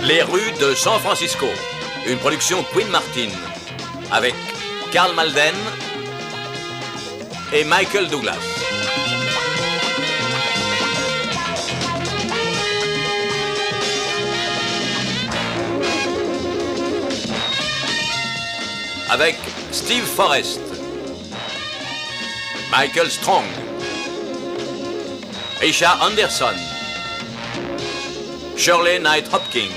Les rues de San Francisco, une production Queen Martin, avec Karl Malden et Michael Douglas. Avec Steve Forrest, Michael Strong, Risha Anderson, Shirley Knight Hopkins.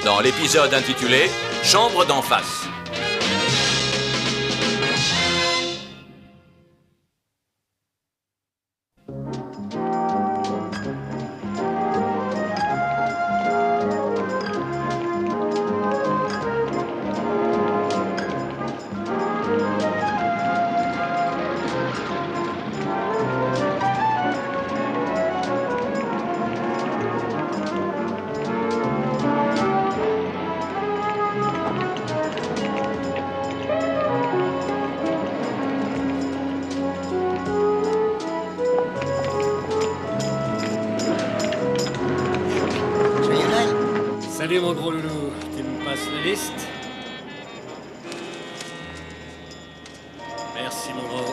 Dans l'épisode intitulé Chambre d'en face. Salut mon gros loulou, tu me passes la liste? Merci mon gros.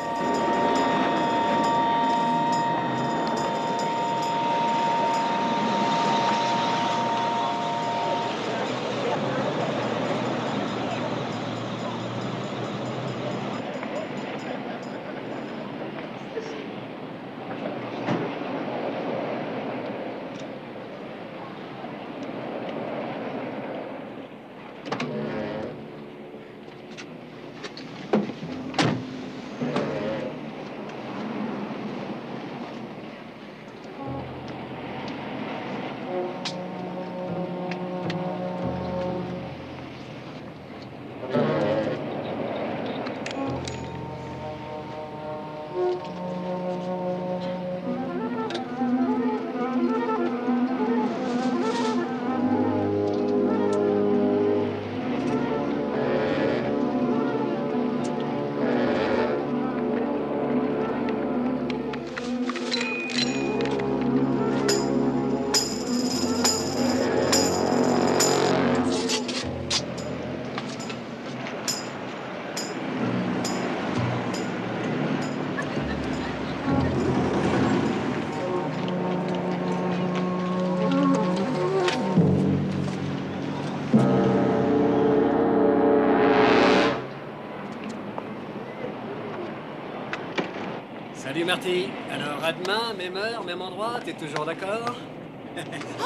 Salut Marty. Alors à demain, même heure, même endroit, t'es toujours d'accord?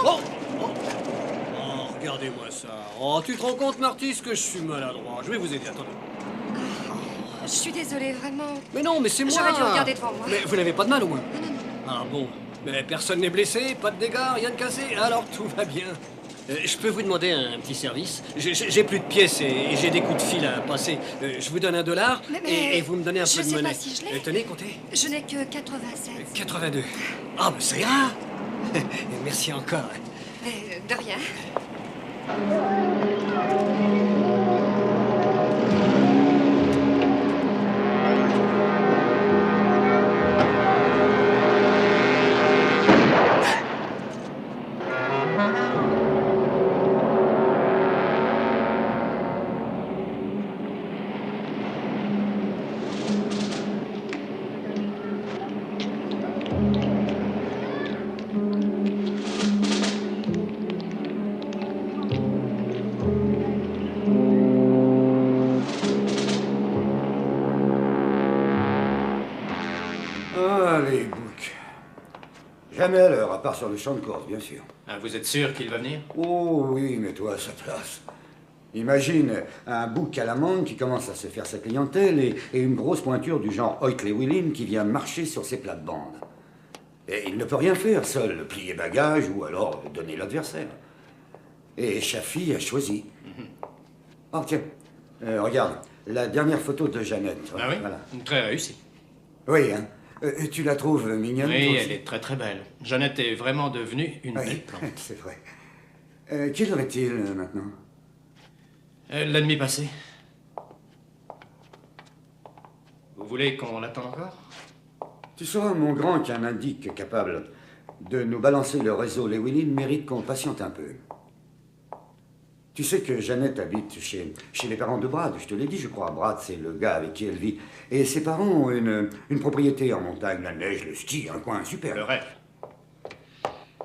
Oh, regardez-moi ça. Oh, tu te rends compte Marty, ce que je suis maladroit. Je vais vous aider, attendez. Je suis désolée, vraiment. Mais non, mais c'est moi. J'aurais dû regarder devant moi. Mais vous n'avez pas de mal au moins? Non. Ah bon. Mais personne n'est blessé, pas de dégâts, rien de cassé, alors tout va bien. Je peux vous demander un petit service? J'ai plus de pièces et j'ai des coups de fil à passer. Je vous donne $1 et vous me donnez un peu de monnaie. Je sais pas si je l'ai. Tenez, comptez. Je n'ai que 87. 82. Ah, mais ça ira. Merci encore. De rien. Ah, les boucs. Jamais à l'heure, à part sur le champ de course, bien sûr. Ah, vous êtes sûr qu'il va venir? Oh oui, mets-toi à sa place. Imagine un bouc à l'amande qui commence à se faire sa clientèle et une grosse pointure du genre Oikley-Willing qui vient marcher sur ses plates-bandes. Et il ne peut rien faire seul, plier bagage ou alors donner l'adversaire. Et Chaffee a choisi. Oh tiens, regarde, la dernière photo de Jeannette. Ah oui? Voilà. Très réussi. Oui, hein. Tu la trouves mignonne? Oui, toi elle aussi est très très belle. Jeannette est vraiment devenue une Oui, belle plante. c'est vrai. Quelle heure est-il maintenant? La nuit passée. Vous voulez qu'on l'attende encore? Tu sauras, mon grand, qu'un indique capable de nous balancer le réseau Llewellyn mérite qu'on patiente un peu. Tu sais que Jeannette habite chez les parents de Brad, je te l'ai dit, je crois. Brad, c'est le gars avec qui elle vit. Et ses parents ont une propriété en montagne, la neige, le ski, un coin super. Le rêve.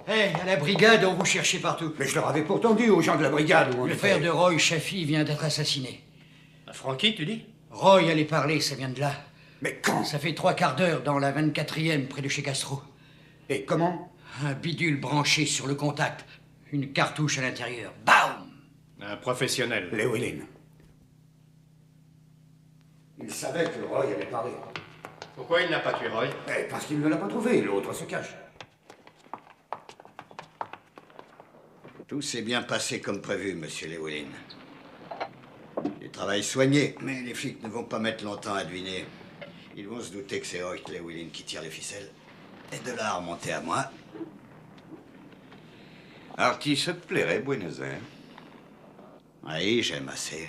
Hé, à la brigade, on vous cherchait partout. Mais je leur avais pourtant dit aux gens de la brigade où on Le était. frère de Roy Chaffee vient d'être assassiné. Frankie, tu dis? Roy allait parler, ça vient de là. Mais quand? Ça fait 3/4 d'heure dans la 24e, près de chez Castro. Et comment? Un bidule branché sur le contact. Une cartouche à l'intérieur. Bam! Un professionnel. Llewellyn. Il savait que Roy allait parler. Pourquoi il n'a pas tué Roy? Eh, parce qu'il ne l'a pas trouvé, l'autre se cache. Tout s'est bien passé comme prévu, monsieur Llewellyn. Du travail soigné, mais les flics ne vont pas mettre longtemps à deviner. Ils vont se douter que c'est Hoyt Llewellyn qui tire les ficelles. Et de là à remonter à moi. Artie, ça te plairait, Buenos Aires? Oui, j'aime assez.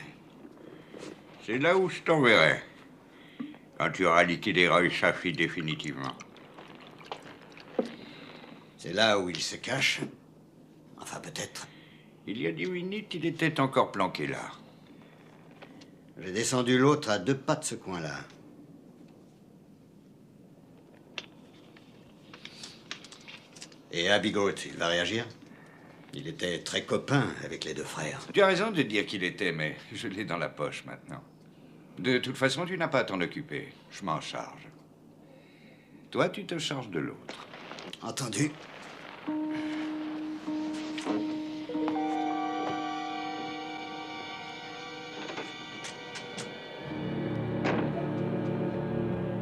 C'est là où je t'enverrai. Quand tu auras liquidé Roy Chaffee définitivement. C'est là où il se cache. Enfin, peut-être. Il y a 10 minutes, il était encore planqué là. J'ai descendu l'autre à 2 pas de ce coin-là. Et Abigail, il va réagir? Il était très copain avec les 2 frères. Tu as raison de dire qu'il était, mais je l'ai dans la poche maintenant. De toute façon, tu n'as pas à t'en occuper. Je m'en charge. Toi, tu te charges de l'autre. Entendu.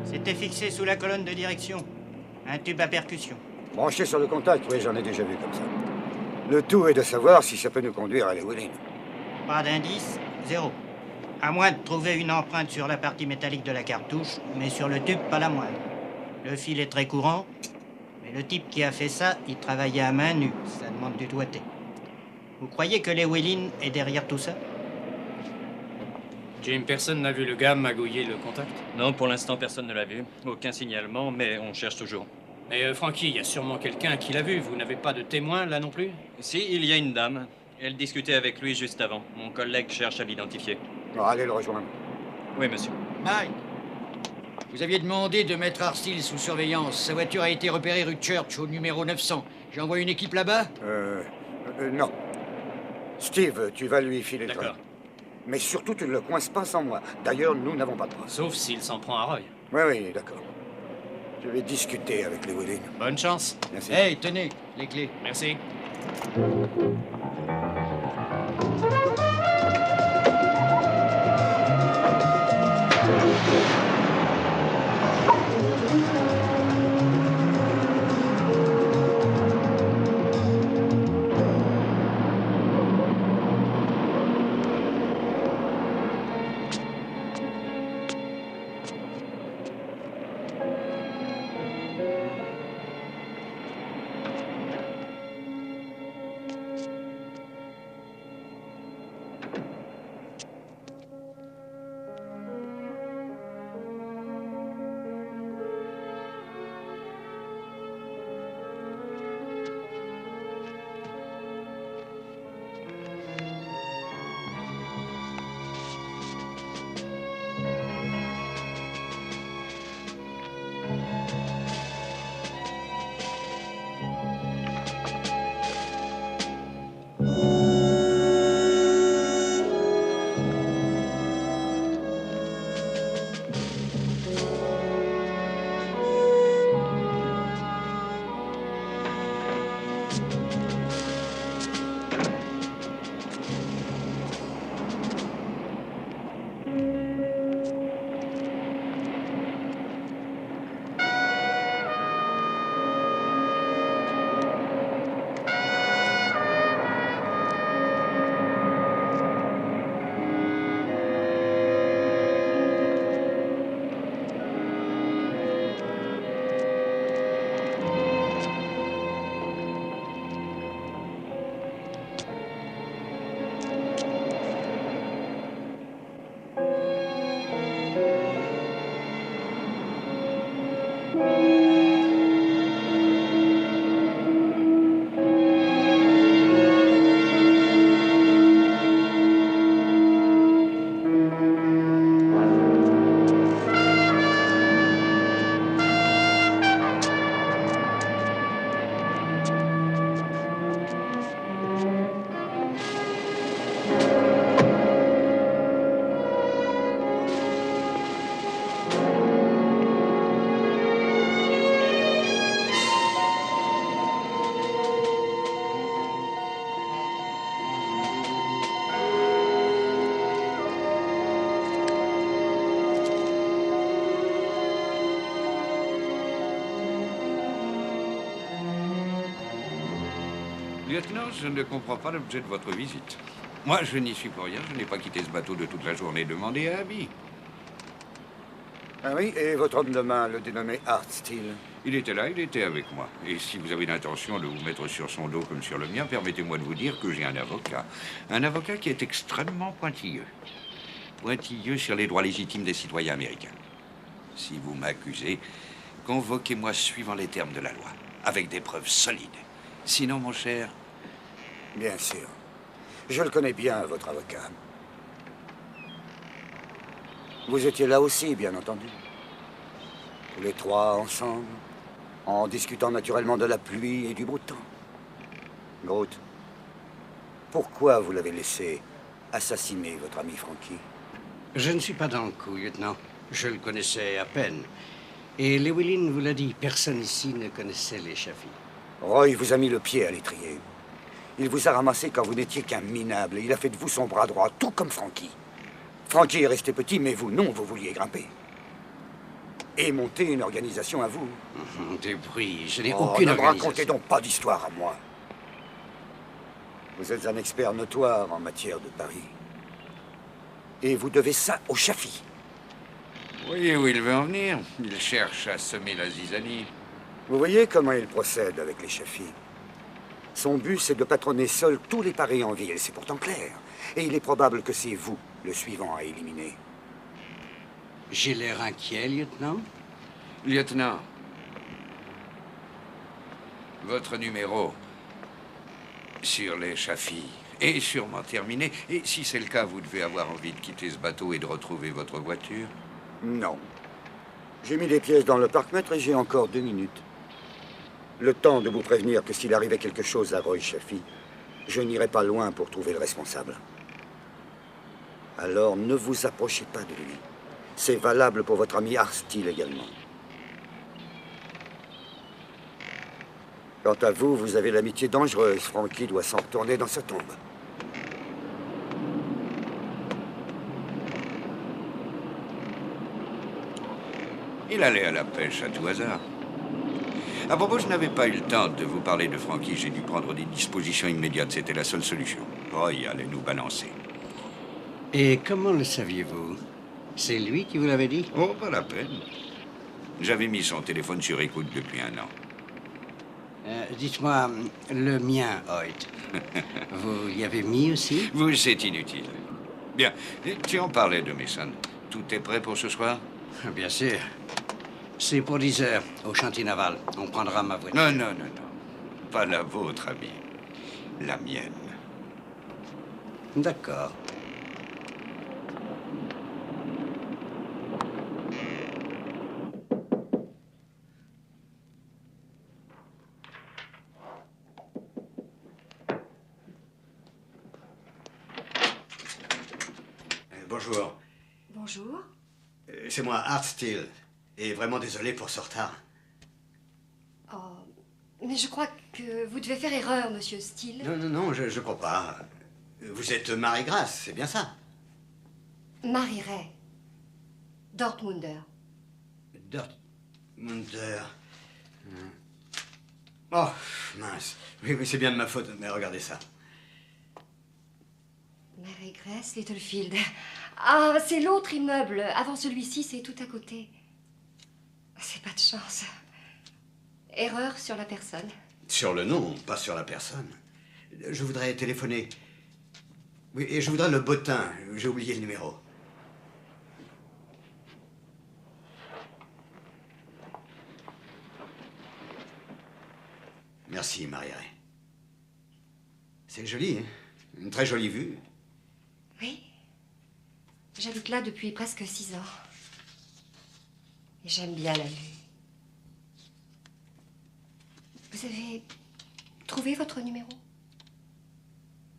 C'était fixé sous la colonne de direction. Un tube à percussion. Branché sur le contact, oui, j'en ai déjà vu comme ça. Le tout est de savoir si ça peut nous conduire à Llewellyn. Pas d'indice, 0. À moins de trouver une empreinte sur la partie métallique de la cartouche, mais sur le tube, pas la moindre. Le fil est très courant, mais le type qui a fait ça, il travaillait à main nue. Ça demande du doigté. Vous croyez que Llewellyn est derrière tout ça? Jim, personne n'a vu le gars magouiller le contact? Non, pour l'instant, personne ne l'a vu. Aucun signalement, mais on cherche toujours. Mais Frankie, il y a sûrement quelqu'un qui l'a vu. Vous n'avez pas de témoin, là non plus? Si, il y a une dame. Elle discutait avec lui juste avant. Mon collègue cherche à l'identifier. Bon, allez le rejoindre. Oui, monsieur. Mike, vous aviez demandé de mettre Arsteel sous surveillance. Sa voiture a été repérée rue Church, au numéro 900. J'envoie une équipe là-bas? Non. Steve, tu vas lui filer le train. D'accord. Mais surtout, tu ne le coinces pas sans moi. D'ailleurs, nous n'avons pas de preuves. Sauf s'il s'en prend à Roy. Oui, oui, d'accord. Je vais discuter avec Llewellyn. Bonne chance. Merci. Hey, tenez, les clés. Merci. Lieutenant, je ne comprends pas l'objet de votre visite. Moi, je n'y suis pour rien. Je n'ai pas quitté ce bateau de toute la journée demandé à Abby. Ah oui, et votre homme de main, le dénommé Art Steele? Il était là, il était avec moi. Et si vous avez l'intention de vous mettre sur son dos comme sur le mien, permettez-moi de vous dire que j'ai un avocat. Un avocat qui est extrêmement pointilleux. Pointilleux sur les droits légitimes des citoyens américains. Si vous m'accusez, convoquez-moi suivant les termes de la loi, avec des preuves solides. Sinon, mon cher... Bien sûr. Je le connais bien, votre avocat. Vous étiez là aussi, bien entendu. Tous les trois ensemble, en discutant naturellement de la pluie et du beau temps. Groot, pourquoi vous l'avez laissé assassiner votre ami Frankie? Je ne suis pas dans le coup, lieutenant. Je le connaissais à peine. Et Llewellyn vous l'a dit, personne ici ne connaissait les Chaffee. Roy vous a mis le pied à l'étrier. Il vous a ramassé quand vous n'étiez qu'un minable et il a fait de vous son bras droit, tout comme Frankie. Frankie est resté petit, mais vous, non, vous vouliez grimper. Et monter une organisation à vous. Des bruits, je n'ai Oh, aucune ne me organisation. racontez donc pas d'histoire à moi. Vous êtes un expert notoire en matière de paris. Et vous devez ça aux Chaffee. Voyez où il veut en venir. Il cherche à semer la zizanie. Vous voyez comment il procède avec les Chaffee. Son but, c'est de patronner seul tous les paris en ville, c'est pourtant clair. Et il est probable que c'est vous, le suivant à éliminer. J'ai l'air inquiet, lieutenant. Lieutenant, votre numéro sur les Chaffee est sûrement terminé. Et si c'est le cas, vous devez avoir envie de quitter ce bateau et de retrouver votre voiture. Non. J'ai mis des pièces dans le parc-mètre et j'ai encore 2 minutes. Le temps de vous prévenir que s'il arrivait quelque chose à Roy Chaffee, je n'irai pas loin pour trouver le responsable. Alors ne vous approchez pas de lui. C'est valable pour votre ami Art Steele également. Quant à vous, vous avez l'amitié dangereuse. Frankie doit s'en retourner dans sa tombe. Il allait à la pêche à tout hasard. À propos, je n'avais pas eu le temps de vous parler de Frankie. J'ai dû prendre des dispositions immédiates. C'était la seule solution. Roy allait nous balancer. Et comment le saviez-vous? C'est lui qui vous l'avait dit? Oh, pas la peine. J'avais mis son téléphone sur écoute depuis 1 an. Dites-moi, le mien, Hoyt. Vous l'y avez mis aussi? Vous, c'est inutile. Bien, tu en parlais de Mason. Tout est prêt pour ce soir? Bien sûr. C'est pour 10 heures, au chantier naval. On prendra ma voiture. Non, non, non, non. Pas la vôtre, ami. La mienne. D'accord. Bonjour. Bonjour. C'est moi, Art Steele. Et vraiment désolé pour ce retard. Oh, mais je crois que vous devez faire erreur, monsieur Steele. Non, non, non, je crois pas. Vous êtes Marie-Grace, c'est bien ça? Marie Ray. Dortmunder. Dortmunder. Oh, mince. Oui, oui, c'est bien de ma faute, mais regardez ça. Mary Grace, Littlefield. Ah, c'est l'autre immeuble. Avant celui-ci, c'est tout à côté. C'est pas de chance. Erreur sur la personne. Sur le nom, pas sur la personne. Je voudrais téléphoner. Oui, et je voudrais le bottin. J'ai oublié le numéro. Merci, Marie-Ray. C'est joli, hein? Une très jolie vue. Oui. J'habite là depuis presque 6 ans. Et j'aime bien la vue. Vous avez trouvé votre numéro?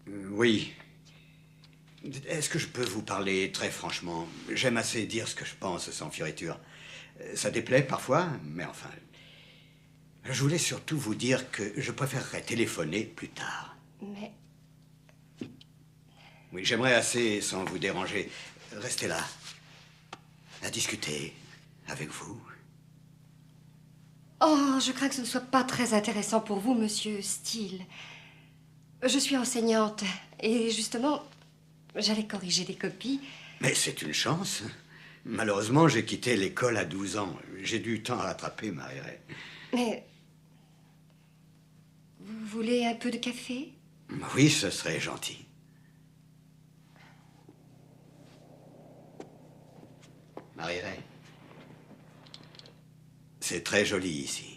Oui. Est-ce que je peux vous parler très franchement? J'aime assez dire ce que je pense sans fioriture. Ça déplaît parfois, mais enfin... Je voulais surtout vous dire que je préférerais téléphoner plus tard. Mais... Oui, j'aimerais assez, sans vous déranger, rester là, à discuter avec vous. Oh, je crains que ce ne soit pas très intéressant pour vous, monsieur Steele. Je suis enseignante. Et justement, j'allais corriger des copies. Mais c'est une chance. Malheureusement, j'ai quitté l'école à 12 ans. J'ai du temps à rattraper, Marie-Ray. Mais... Vous voulez un peu de café? Oui, ce serait gentil. Marie-Ray, c'est très joli ici.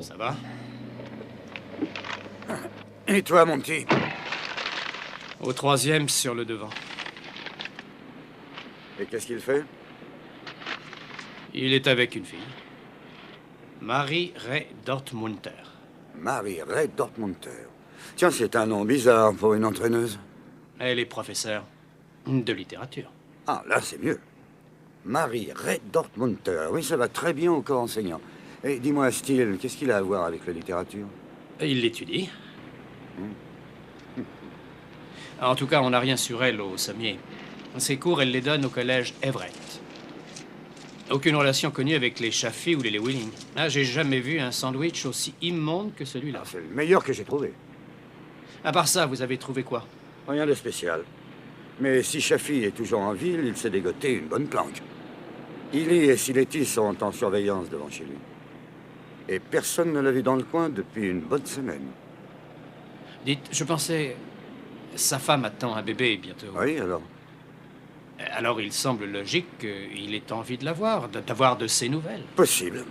Ça va? Et toi, mon petit? Au 3e, sur le devant. Et qu'est-ce qu'il fait? Il est avec une fille. Marie-Ray Dortmunter. Marie-Ray Dortmunter. Tiens, c'est un nom bizarre pour une entraîneuse. Elle est professeure de littérature. Ah, là, c'est mieux. Marie-Ray Dortmunter. Oui, ça va très bien au corps enseignant. Et dis-moi, Steele, qu'est-ce qu'il a à voir avec la littérature? Il l'étudie. En tout cas, on n'a rien sur elle au sommier. Ses cours, elle les donne au collège Everett. Aucune relation connue avec les Chaffee ou les Lewilling. Ah, j'ai jamais vu un sandwich aussi immonde que celui-là. C'est le meilleur que j'ai trouvé. À part ça, vous avez trouvé quoi? Rien de spécial. Mais si Chaffee est toujours en ville, il s'est dégoté une bonne planque. Illy et Siletti sont en surveillance devant chez lui. Et personne ne l'a vu dans le coin depuis une bonne semaine. Dites, je pensais... Sa femme attend un bébé bientôt. Oui, alors? Alors il semble logique qu'il ait envie de la voir, d'avoir de ses nouvelles. Possible.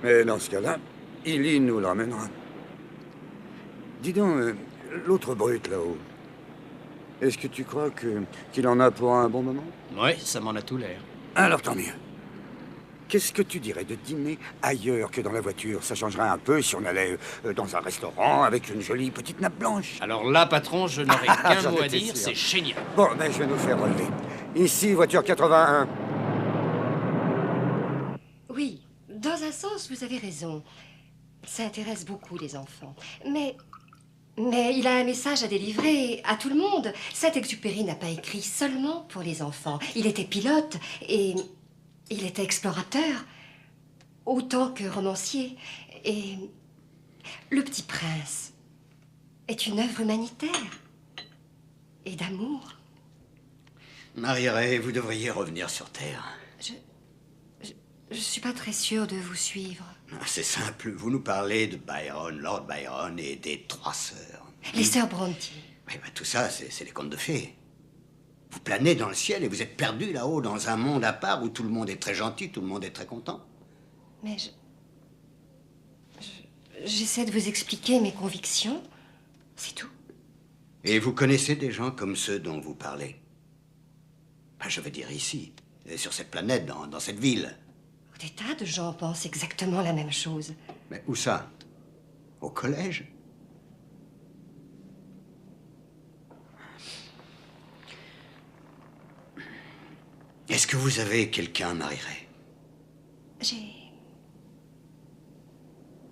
Mais dans ce cas-là, Illy nous l'emmènera. Dis donc, l'autre brute là-haut, est-ce que tu crois qu'il en a pour un bon moment? Oui, ça m'en a tout l'air. Alors tant mieux. Qu'est-ce que tu dirais de dîner ailleurs que dans la voiture? Ça changerait un peu si on allait dans un restaurant avec une jolie petite nappe blanche. Alors là, patron, je n'aurai qu'un J'en mot à étais dire, sûr. c'est génial. Bon, ben je vais nous faire relever. Ici, voiture 81. Oui, dans un sens, vous avez raison. Ça intéresse beaucoup les enfants. Mais il a un message à délivrer à tout le monde. Saint-Exupéry n'a pas écrit seulement pour les enfants. Il était pilote et il était explorateur, autant que romancier. Et Le Petit Prince est une œuvre humanitaire et d'amour. Marie-Ray, vous devriez revenir sur Terre. Je suis pas très sûre de vous suivre. C'est simple, vous nous parlez de Byron, Lord Byron et des 3 sœurs. Les sœurs Brontë. Oui, ben, tout ça, c'est des contes de fées. Vous planez dans le ciel et vous êtes perdu là-haut dans un monde à part où tout le monde est très gentil, tout le monde est très content. Mais j'essaie de vous expliquer mes convictions. C'est tout. Et vous connaissez des gens comme ceux dont vous parlez? Ben, je veux dire ici, sur cette planète, dans cette ville. Des tas de gens pensent exactement la même chose. Mais où ça? Au collège? Est-ce que vous avez quelqu'un, Marie-Ray?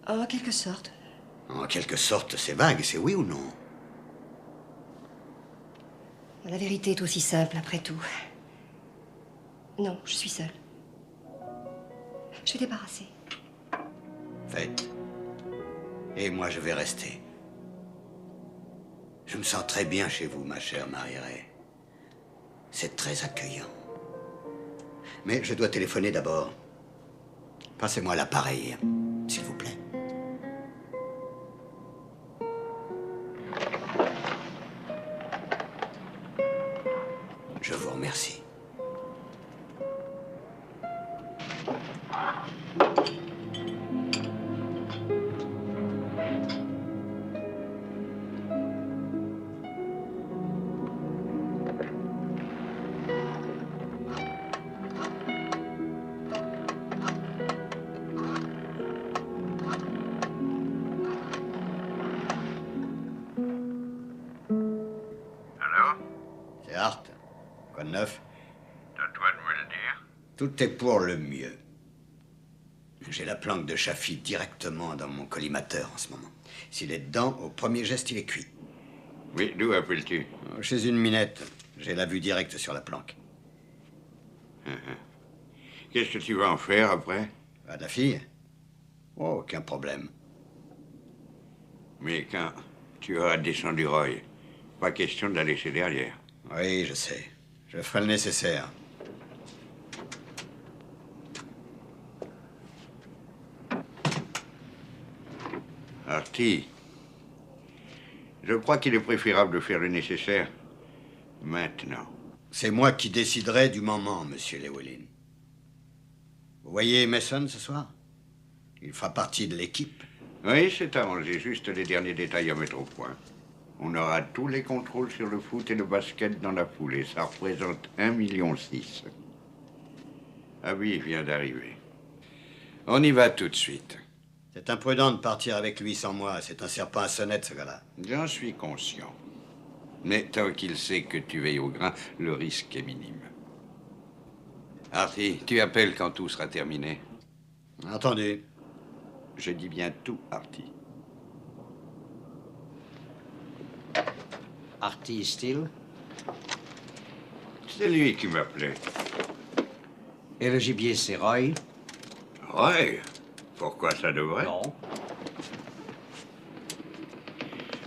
En quelque sorte. En quelque sorte, c'est vague, c'est oui ou non? La vérité est aussi simple, après tout. Non, je suis seule. Je vais débarrasser. Faites. Et moi, je vais rester. Je me sens très bien chez vous, ma chère Marie-Ray. C'est très accueillant. Mais je dois téléphoner d'abord. Passez-moi l'appareil, s'il vous plaît. Je vous remercie. Hart, quoi de neuf? C'est à toi de me le dire. Tout est pour le mieux. J'ai la planque de Chaffee directement dans mon collimateur en ce moment. S'il est dedans, au premier geste, il est cuit. Oui, d'où appelles-tu? Chez une minette. J'ai la vue directe sur la planque. Qu'est-ce que tu vas en faire après? À ta fille? Oh, aucun problème. Mais quand tu auras descendu Roy, pas question de la laisser derrière. Oui, je sais. Je ferai le nécessaire. Artie, je crois qu'il est préférable de faire le nécessaire maintenant. C'est moi qui déciderai du moment, monsieur Llewellyn. Vous voyez Mason ce soir? Il fera partie de l'équipe. Oui, c'est arrangé. Juste les derniers détails à mettre au point. On aura tous les contrôles sur le foot et le basket dans la foulée. Ça représente 1,6 million. Abby vient d'arriver. On y va tout de suite. C'est imprudent de partir avec lui sans moi. C'est un serpent à sonnette, ce gars-là. J'en suis conscient. Mais tant qu'il sait que tu veilles au grain, le risque est minime. Artie, tu appelles quand tout sera terminé. Entendu. Je dis bien tout, Artie. Artie Steele. C'est lui qui m'appelait. Et le gibier, c'est Roy. Roy? Pourquoi ça devrait? Non.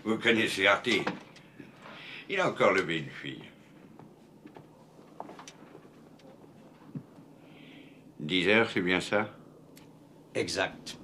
Vous connaissez Artie? Il a encore levé une fille. 10 heures, c'est bien ça? Exact.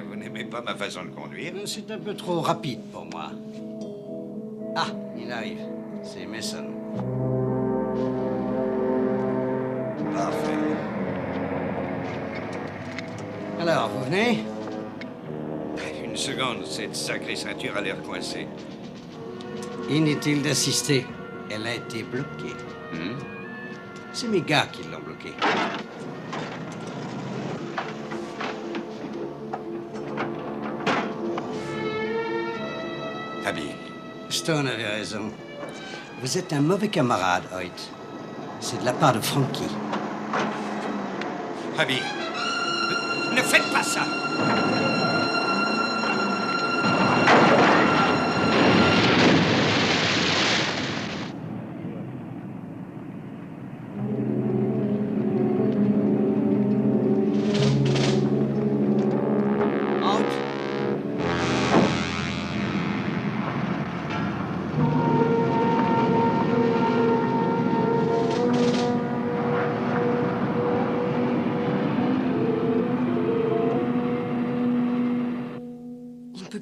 Vous n'aimez pas ma façon de conduire? C'est un peu trop rapide pour moi. Ah, il arrive. C'est Mason. Parfait. Alors, vous venez? Une seconde, cette sacrée ceinture a l'air coincée. Inutile d'assister. Elle a été bloquée. C'est mes gars qui l'ont bloquée. Abby. Stone avait raison. Vous êtes un mauvais camarade, Hoyt. C'est de la part de Frankie. Abby, ne faites pas ça!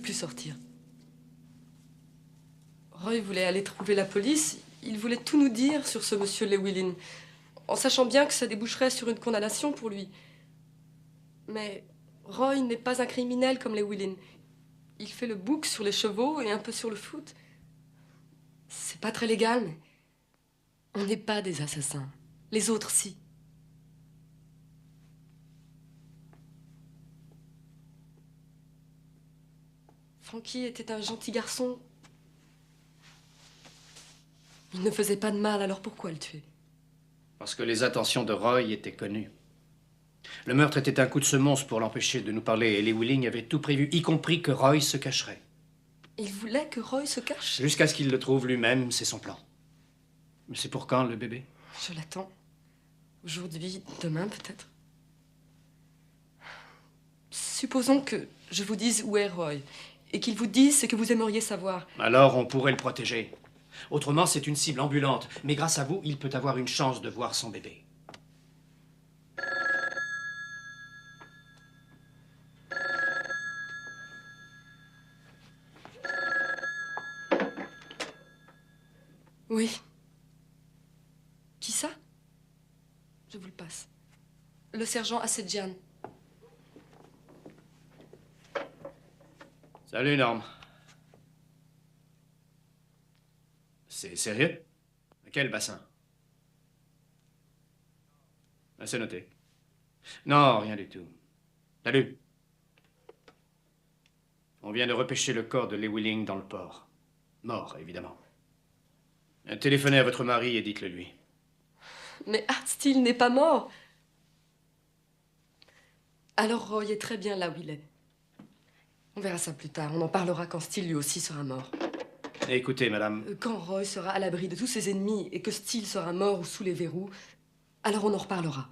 Plus sortir. Roy voulait aller trouver la police. Il voulait tout nous dire sur ce monsieur Llewellyn, en sachant bien que ça déboucherait sur une condamnation pour lui. Mais Roy n'est pas un criminel comme Llewellyn. Il fait le bouc sur les chevaux et un peu sur le foot. C'est pas très légal, mais on n'est pas des assassins. Les autres, si. Frankie était un gentil garçon. Il ne faisait pas de mal, alors pourquoi le tuer? Parce que les intentions de Roy étaient connues. Le meurtre était un coup de semonce pour l'empêcher de nous parler, et Llewellyn avait tout prévu, y compris que Roy se cacherait. Il voulait que Roy se cache? Jusqu'à ce qu'il le trouve lui-même, c'est son plan. Mais c'est pour quand, le bébé? Je l'attends. Aujourd'hui, demain peut-être. Supposons que je vous dise où est Roy. Et qu'il vous dise ce que vous aimeriez savoir. Alors on pourrait le protéger. Autrement, c'est une cible ambulante. Mais grâce à vous, il peut avoir une chance de voir son bébé. Oui. Je vous le passe. Le sergent Assedjian. Salut, Norm. C'est sérieux? Quel bassin? Ah, c'est noté. Non, rien du tout. Salut. On vient de repêcher le corps de Llewellyn dans le port. Mort, évidemment. Téléphonez à votre mari et dites-le lui. Mais Art Steele n'est pas mort. Alors Roy est très bien là où il est. On verra ça plus tard. On en parlera quand Steele lui aussi sera mort. Écoutez, madame. Quand Roy sera à l'abri de tous ses ennemis et que Steele sera mort ou sous les verrous, alors on en reparlera.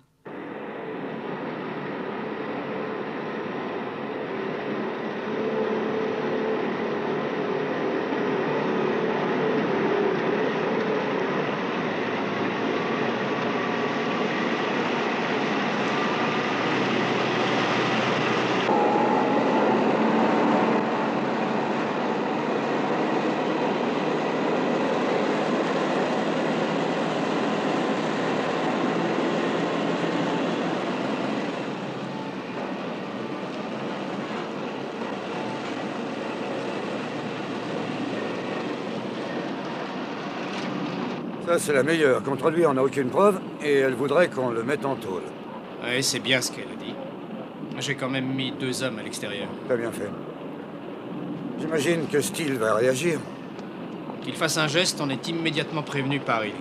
Ça, c'est la meilleure. Contre lui, on n'a aucune preuve, et elle voudrait qu'on le mette en tôle. Oui, c'est bien ce qu'elle a dit. J'ai quand même mis 2 hommes à l'extérieur. T'as bien fait. J'imagine que Steele va réagir. Qu'il fasse un geste, on est immédiatement prévenu par Riley.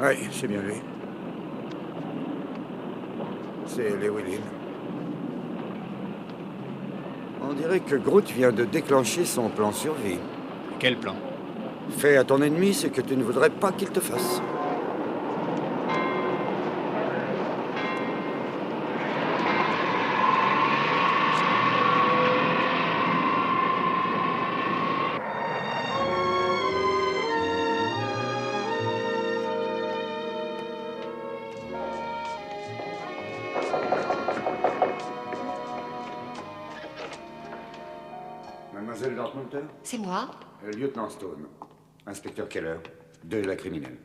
Oui, c'est bien lui. C'est Llewellyn. On dirait que Groot vient de déclencher son plan survie. Quel plan? Fais à ton ennemi ce que tu ne voudrais pas qu'il te fasse. Mademoiselle Dartmouth? C'est moi. Lieutenant Stone. Inspecteur Keller, de la criminelle.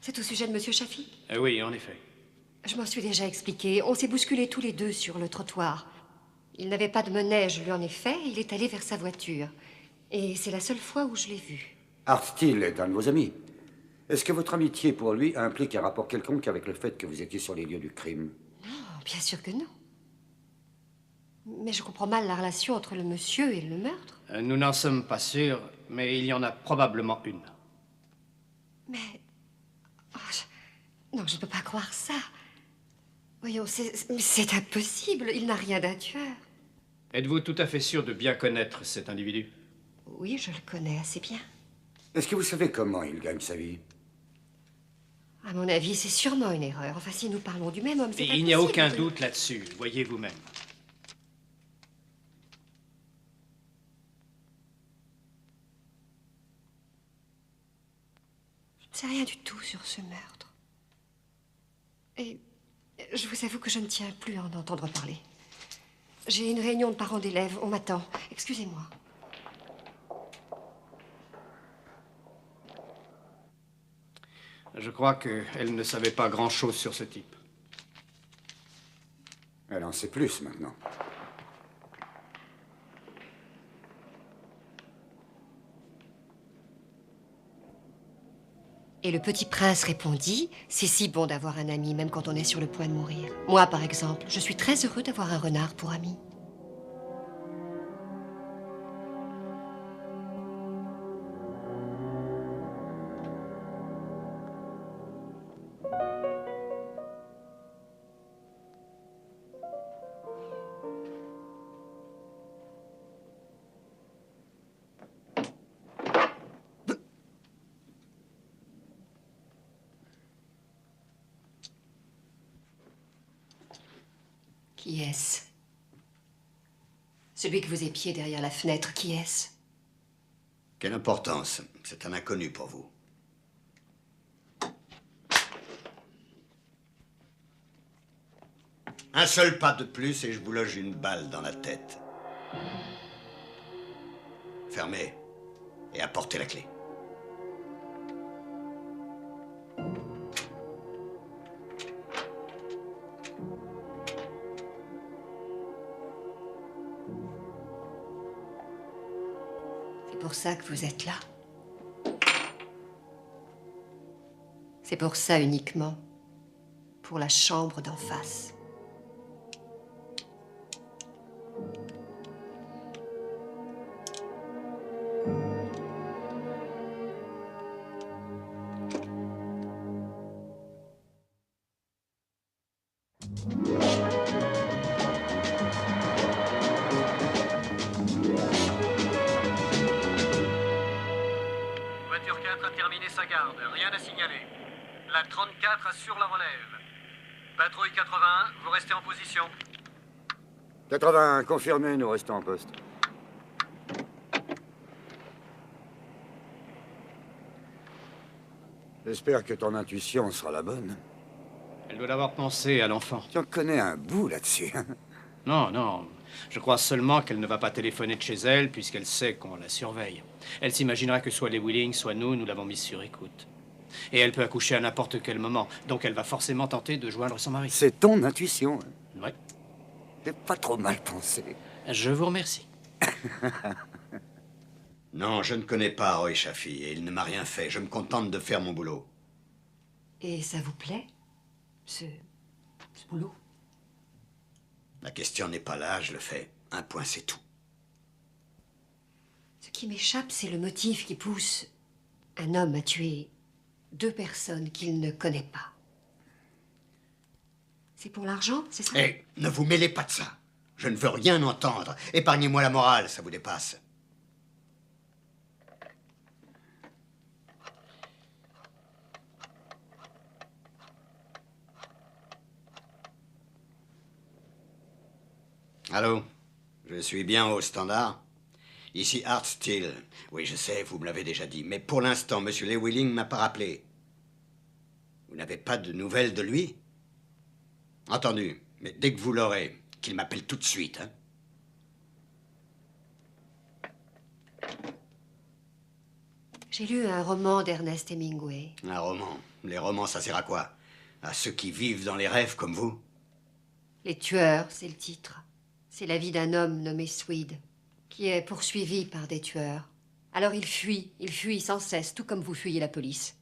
C'est au sujet de Monsieur Chaffee? Oui, en effet. Je m'en suis déjà expliqué. On s'est bousculés tous les deux sur le trottoir. Il n'avait pas de monnaie, je lui en ai fait. Il est allé vers sa voiture. Et c'est la seule fois où je l'ai vu. Art Steele est un de vos amis. Est-ce que votre amitié pour lui implique un rapport quelconque avec le fait que vous étiez sur les lieux du crime? Non, bien sûr que non. Mais je comprends mal la relation entre le monsieur et le meurtre. Nous n'en sommes pas sûrs, mais il y en a probablement une. Mais... oh, non, je ne peux pas croire ça. Voyons, c'est impossible. Il n'a rien d'un tueur. Êtes-vous tout à fait sûr de bien connaître cet individu? Oui, je le connais assez bien. Est-ce que vous savez comment il gagne sa vie? À mon avis, c'est sûrement une erreur. Enfin, si nous parlons du même homme, c'est Il n'y a impossible. aucun doute là-dessus, voyez vous-même. Je ne sais rien du tout sur ce meurtre. Et je vous avoue que je ne tiens plus à en entendre parler. J'ai une réunion de parents d'élèves. On m'attend. Excusez-moi. Je crois qu'elle ne savait pas grand-chose sur ce type. Elle en sait plus maintenant. Et le petit prince répondit, « C'est si bon d'avoir un ami, même quand on est sur le point de mourir. Moi, par exemple, je suis très heureux d'avoir un renard pour ami. » Qui est-ce? Celui que vous épiez derrière la fenêtre, qui est-ce? Quelle importance? C'est un inconnu pour vous. Un seul pas de plus et je vous loge une balle dans la tête. Fermez. et apportez la clé. C'est pour ça que vous êtes là. C'est pour ça uniquement. Pour la chambre d'en face. Voiture 4 a terminé sa garde, rien à signaler. La 34 assure la relève. Patrouille 81, vous restez en position. 81, confirmé, nous restons en poste. J'espère que ton intuition sera la bonne. Elle doit avoir pensé à l'enfant. Tu en connais un bout là-dessus. Non, non. Je crois seulement qu'elle ne va pas téléphoner de chez elle, puisqu'elle sait qu'on la surveille. Elle s'imaginera que soit les Wheeling, soit nous l'avons mise sur écoute. Et elle peut accoucher à n'importe quel moment, donc elle va forcément tenter de joindre son mari. C'est ton intuition. Ouais. C'est pas trop mal pensé. Je vous remercie. Non, je ne connais pas Roy Chaffee et il ne m'a rien fait. Je me contente de faire mon boulot. Et ça vous plaît, ce boulot? La question n'est pas là, je le fais. Un point, c'est tout. Ce qui m'échappe, c'est le motif qui pousse un homme à tuer 2 personnes qu'il ne connaît pas. C'est pour l'argent, c'est ça? Hé, ne vous mêlez pas de ça. Je ne veux rien entendre. Épargnez-moi la morale, ça vous dépasse. Allô? Je suis bien au standard? Ici Art Steele. Oui, je sais, vous me l'avez déjà dit. Mais pour l'instant, Monsieur Lewilling ne m'a pas rappelé. Vous n'avez pas de nouvelles de lui? Entendu. Mais dès que vous l'aurez, qu'il m'appelle tout de suite, hein? J'ai lu un roman d'Ernest Hemingway. Un roman. Les romans, ça sert à quoi? À ceux qui vivent dans les rêves comme vous? Les tueurs, c'est le titre. C'est la vie d'un homme nommé Swede, qui est poursuivi par des tueurs. Alors il fuit sans cesse, tout comme vous fuyez la police.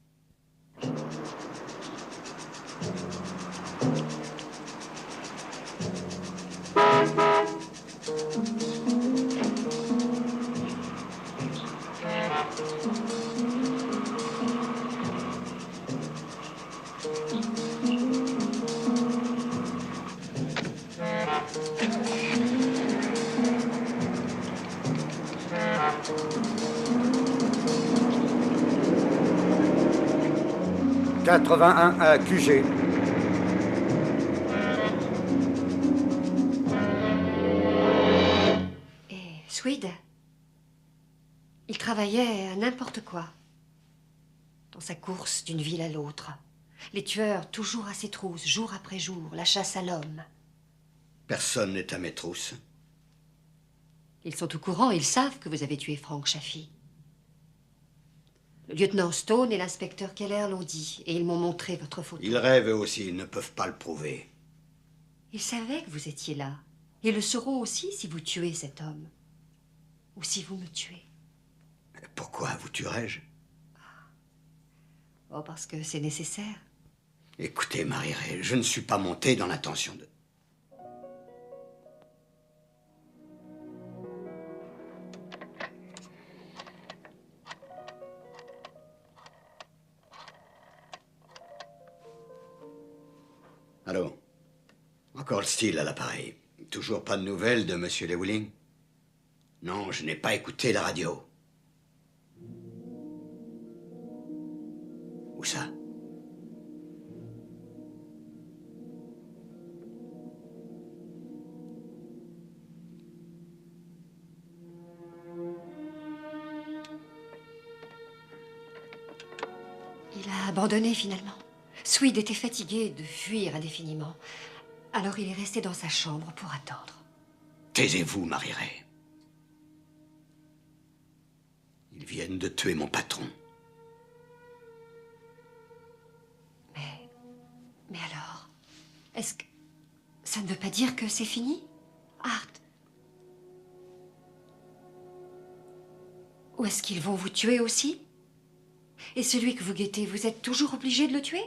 « 81 à QG. Et Swede, il travaillait à n'importe quoi. Dans sa course d'une ville à l'autre. Les tueurs toujours à ses trousses, jour après jour, la chasse à l'homme. Personne n'est à mes trousses. Ils sont au courant, ils savent que vous avez tué Frank Chaffee. Le lieutenant Stone et l'inspecteur Keller l'ont dit, et ils m'ont montré votre photo. Ils rêvent eux aussi, ils ne peuvent pas le prouver. Ils savaient que vous étiez là. Et le sauront aussi si vous tuez cet homme. Ou si vous me tuez. Pourquoi vous tuerais-je? Oh, parce que c'est nécessaire. Écoutez, Marie-Ray, je ne suis pas monté dans l'intention de... Allô? Encore le style à l'appareil. Toujours pas de nouvelles de Monsieur Lewilling? Non, je n'ai pas écouté la radio. Où ça? Il a abandonné finalement. Swede était fatigué de fuir indéfiniment. Alors il est resté dans sa chambre pour attendre. Taisez-vous, Marie-Ray. Ils viennent viennent de tuer mon patron. Mais alors, est-ce que ça ne veut pas dire que c'est fini, Art? Ou est-ce qu'ils vont vous tuer aussi? Et celui que vous guettez, vous êtes toujours obligé de le tuer?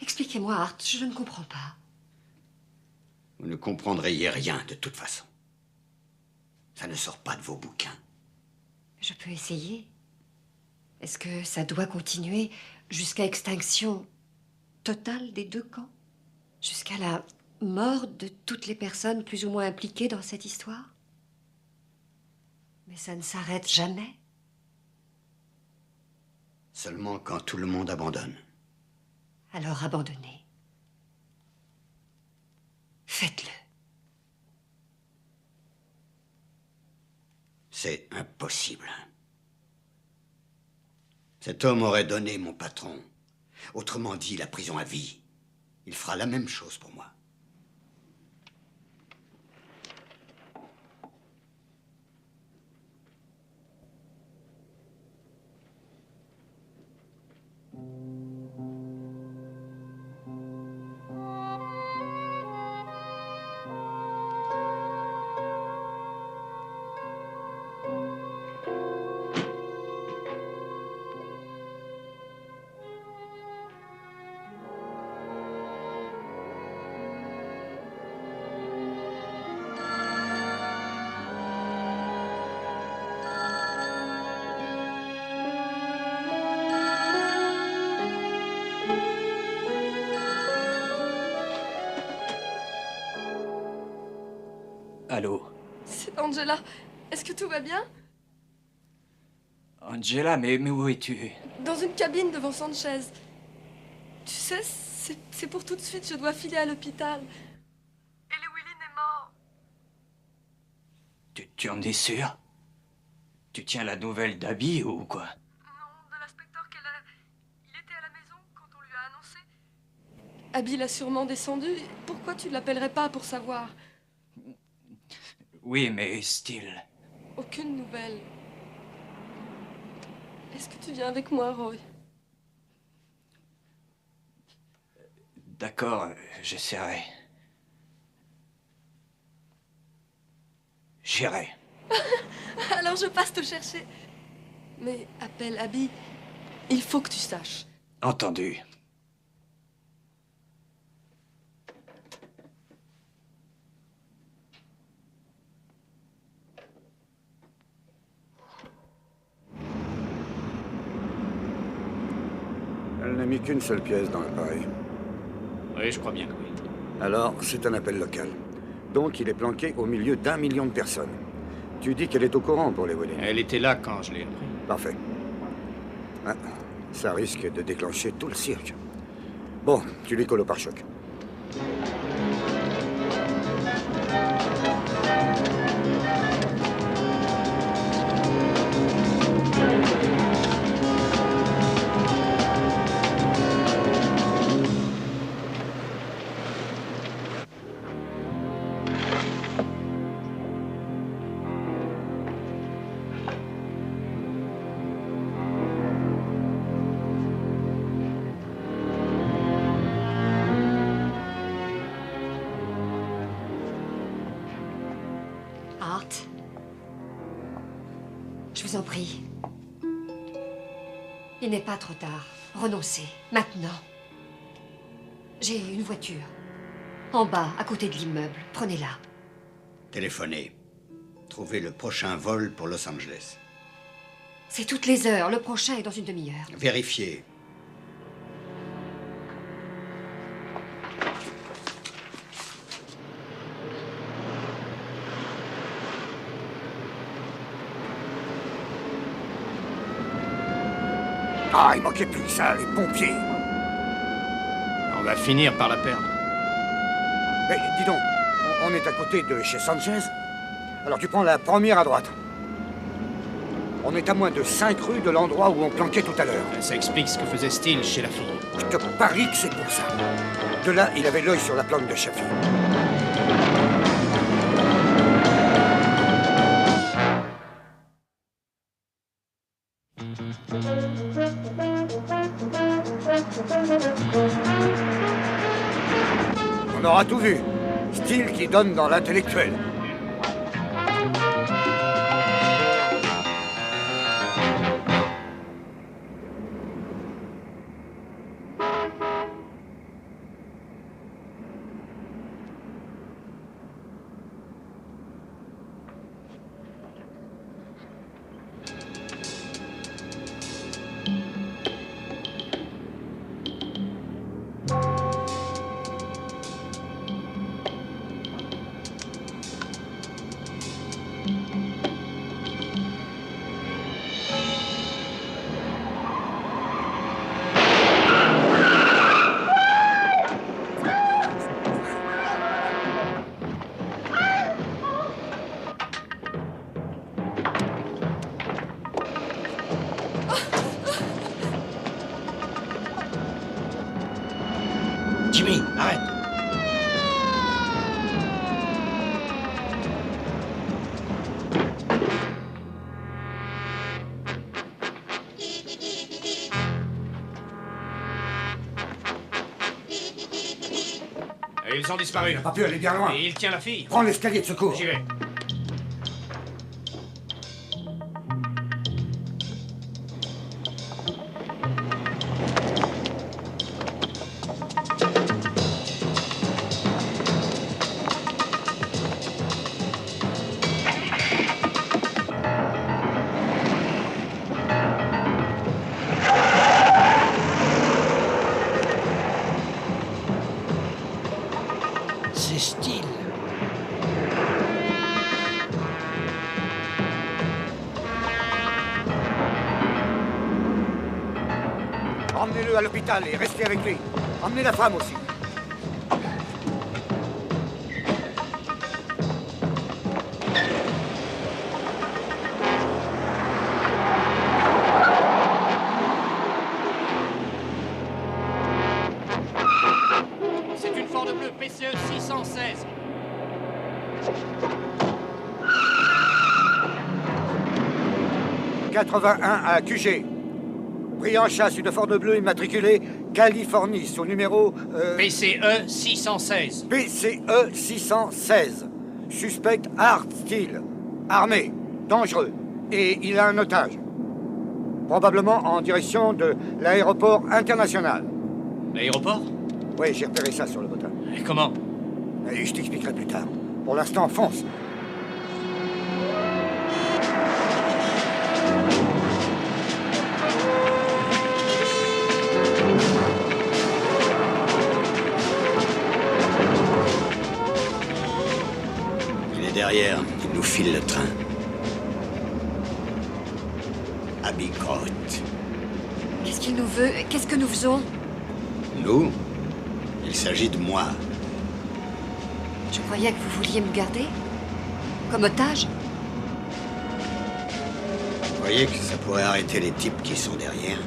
Expliquez-moi, Art, je ne comprends pas. Vous ne comprendriez rien de toute façon. Ça ne sort pas de vos bouquins. Je peux essayer. Est-ce que ça doit continuer jusqu'à extinction totale des deux camps? Jusqu'à la mort de toutes les personnes plus ou moins impliquées dans cette histoire? Mais ça ne s'arrête jamais. Seulement quand tout le monde abandonne. Alors abandonnez. Faites-le. C'est impossible. Cet homme aurait donné mon patron. Autrement dit, la prison à vie. Il fera la même chose pour moi. Allô? C'est Angela. Est-ce que tout va bien? Angela, mais où es-tu? Dans une cabine devant Sanchez. Tu sais, c'est pour tout de suite, je dois filer à l'hôpital. Et Llewellyn est mort. Tu en es sûr? Tu tiens la nouvelle d'Abby ou quoi? Non, de l'inspecteur Keller. Il était à la maison quand on lui a annoncé. Abby l'a sûrement descendu. Pourquoi tu ne l'appellerais pas pour savoir? Oui, mais still. Aucune nouvelle. Est-ce que tu viens avec moi, Roy? D'accord, j'essaierai. J'irai. Alors je passe te chercher. Mais appelle Abby. Il faut que tu saches. Entendu. Elle n'a mis qu'une seule pièce dans l'appareil. Oui, je crois bien que oui. Alors, c'est un appel local. Donc, il est planqué au milieu d'1 million de personnes. Tu dis qu'elle est au courant pour les voler. Elle était là quand je l'ai appris. Parfait. Ah, ça risque de déclencher tout le cirque. Bon, tu lui colles au pare-choc. Je vous en prie. Il n'est pas trop tard. Renoncez. Maintenant. J'ai une voiture. En bas, à côté de l'immeuble. Prenez-la. Téléphonez. Trouvez le prochain vol pour Los Angeles. C'est toutes les heures. Le prochain est dans une demi-heure. Vérifiez. Ah, il manquait plus que ça, les pompiers. On va finir par la perdre. Mais dis donc, on est à côté de chez Sanchez. Alors tu prends la première à droite. On est à moins de 5 rues de l'endroit où on planquait tout à l'heure. Ça explique ce que faisait Steele chez la fille. Je te parie que c'est pour ça. De là, il avait l'œil sur la planque de Chaffee. aura tout vu. Steele qui donne dans l'intellectuel. Jimmy, arrête! Et ils ont disparu. Il n'a pas pu aller bien loin. Et il tient la fille. Prends l'escalier de secours. J'y vais. C'est Steele. Emmenez-le à l'hôpital et restez avec lui. Emmenez la femme aussi. C'est une Ford bleue PCE 616. « 81 à QG. Pris en chasse une Ford bleue immatriculée Californie, son numéro... PCE 616. PCE 616. Suspect Art Steele. Armé, dangereux. Et il a un otage. Probablement en direction de l'aéroport international. L'aéroport? Oui, j'ai repéré ça sur le bottin. Et comment? Et je t'expliquerai plus tard. Pour l'instant, fonce. Il est derrière. Il nous file le train. Abbey Court. Qu'est-ce qu'il nous veut? Qu'est-ce que nous faisons? Nous? Il s'agit de moi. Je croyais que vous vouliez me garder. Comme otage? Vous voyez que ça pourrait arrêter les types qui sont derrière?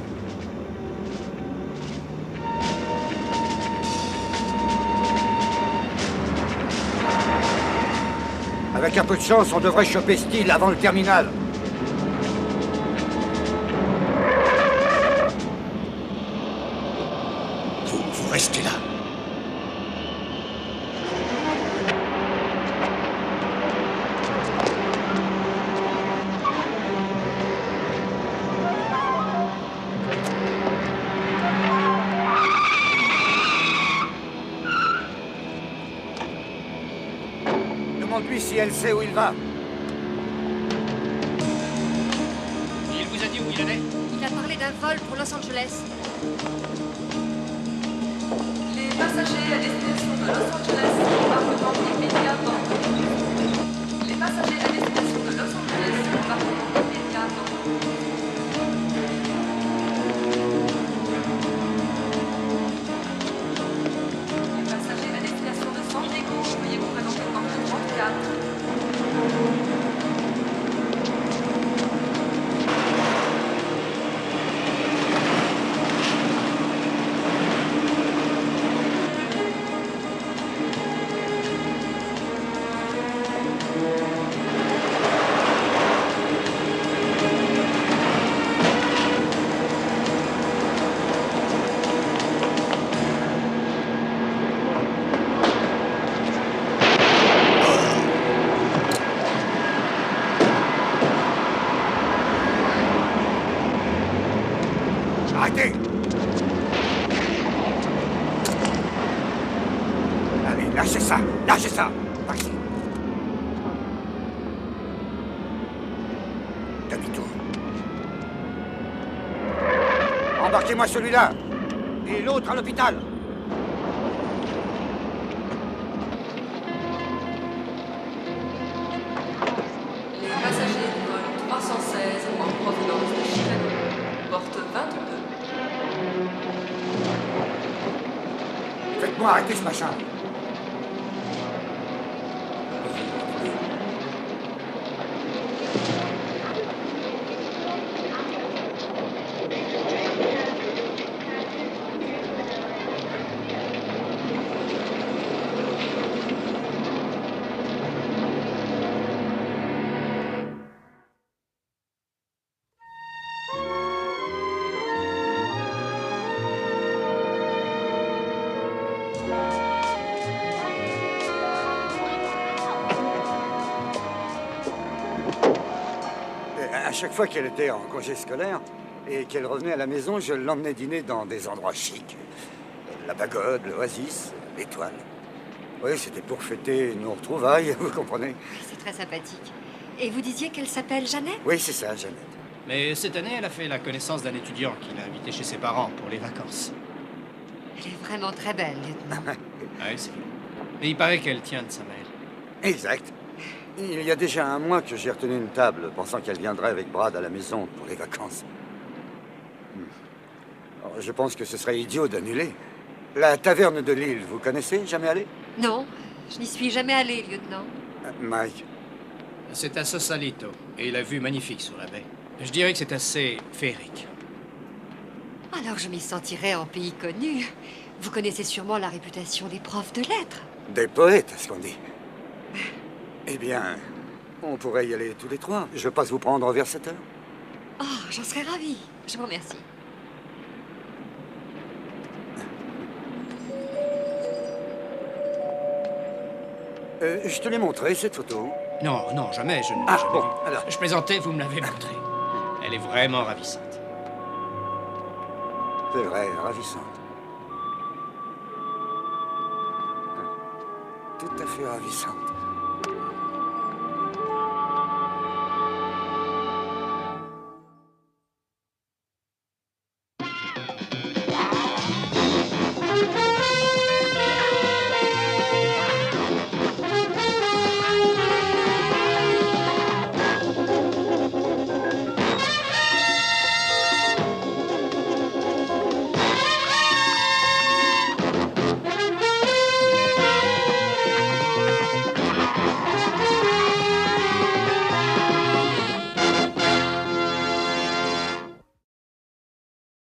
Avec un peu de chance, on devrait choper Steele avant le terminal. Vous restez là. Demande-lui si elle sait où il va. Il vous a dit où il allait? Il a parlé d'un vol pour Los Angeles. Les passagers à destination de Los Angeles, embarquement immédiatement. Les passagers à destination de Los Angeles, embarquement immédiatement. Les passagers à destination de San Diego, veuillez vous présenter au porte 34. arrêtez! Allez, lâchez ça! Lâchez ça! Par ici. Demi-tour. Embarquez-moi celui-là! Et l'autre à l'hôpital! Les passagers du vol 316 en provenance de Chicago, porte 22. Faites-moi arrêter ce machin! À chaque fois qu'elle était en congé scolaire et qu'elle revenait à la maison, je l'emmenais dîner dans des endroits chics. La Pagode, l'Oasis, l'Étoile. Oui, c'était pour fêter nos retrouvailles, vous comprenez? C'est très sympathique. Et vous disiez qu'elle s'appelle Jeannette? Oui, c'est ça, Jeannette. Mais cette année, elle a fait la connaissance d'un étudiant qui l'a invité chez ses parents pour les vacances. Elle est vraiment très belle, lieutenant. Oui, c'est vrai. Et il paraît qu'elle tient de sa mère. Exact. Il y a déjà un mois que j'ai retenu une table, pensant qu'elle viendrait avec Brad à la maison pour les vacances. Alors, je pense que ce serait idiot d'annuler. La taverne de l'île, vous connaissez? Jamais allé? Non, je n'y suis jamais allée, lieutenant. Mike. C'est à Sausalito, et la vue magnifique sur la baie. Je dirais que c'est assez féerique. Alors je m'y sentirais en pays connu. Vous connaissez sûrement la réputation des profs de lettres. Des poètes, ce qu'on dit. Eh bien, on pourrait y aller tous les trois. Je passe vous prendre vers 7 heures. Oh, j'en serais ravie. Je vous remercie. Je te l'ai montré, cette photo. Non, non, jamais, je ne l'ai Ah, jamais bon, vue. alors. Je plaisantais, vous me l'avez montrée. Elle est vraiment ravissante. C'est vrai, ravissante. Tout à fait ravissante.